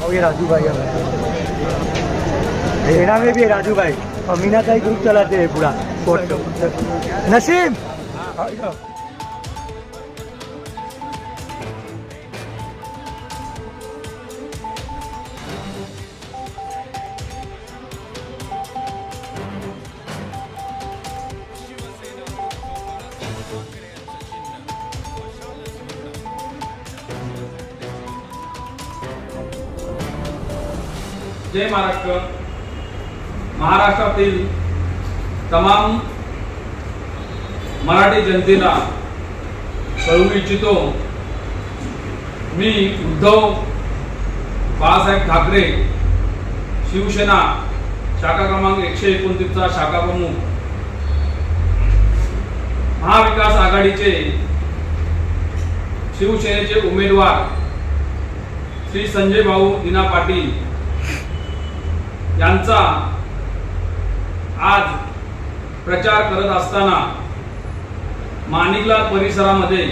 और ये राजू भाई हेड़ा में भी है राजू भाई और मीना का ही ग्रुप चलाते हैं पूरा नसीम। जय महाराष्ट्र। महाराष्ट्रातील तमाम मराठी जनतेला कळवू इच्छितो, मी उद्धव बाळासाहेब ठाकरे शिवसेना शाखा क्रमांक 129 चा शाखा प्रमुख, महाविकास आघाडीचे शिवसेनेचे उमेदवार श्री संजय भाऊ दिना पाटील यांचा आज प्रचार करत असताना माणिकलाल परिसरामध्ये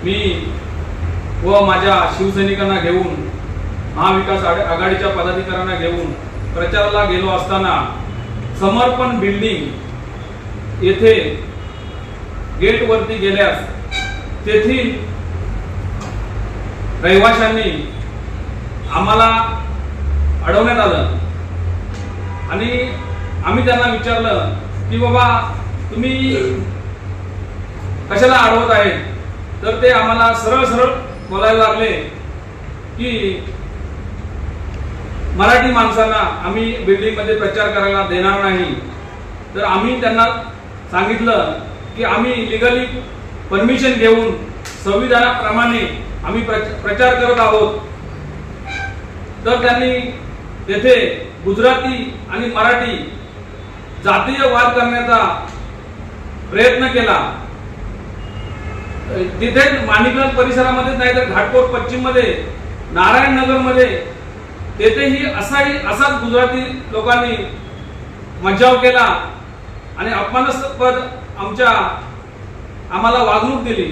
मी व माझ्या शिवसैनिकांना घेऊन, महाविकास आघाडीच्या पदाधिकाऱ्यांना घेऊन प्रचाराला गेलो असताना समर्पण बिल्डिंग येथे गेट वरती गेल्यास तेथील रहिवाशांनी आम्हाला अडवण्यात आलं आणि आम्ही त्यांना विचारलं की बाबा तुम्ही कशाला अडवत आहेत, तर ते आम्हाला सरळ सरळ बोलायला लागले की मराठी माणसांना आम्ही बिल्डिंग मध्ये प्रचार करायला देणार नाही। तर आम्ही त्यांना सांगितलं की आम्ही लीगली परमिशन घेऊन संविधानाप्रमाणे आम्ही प्रचार करत आहोत। तर त्यांनी तेथे गुजराती आणि मराठी जातीय वाद करण्याचा प्रयत्न केला। तिथे माणिकलाल परिसरामध्ये नाही तर घाटकोट पश्चिम मध्ये, नारायण नगर मध्ये तेथेही असाच गुजराती लोकांनी मज्जाव केला आणि अपमानास्पद आम्हाला वागणूक दिली।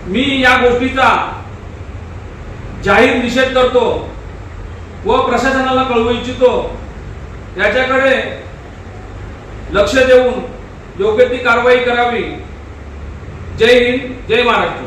मी या गोष्टीचा जाहीर निषेध करतो व प्रशासनाला कळवू इच्छितो, याच्याकडे लक्ष देऊन योग्य ती कारवाई करावी। जय हिंद, जय महाराष्ट्र।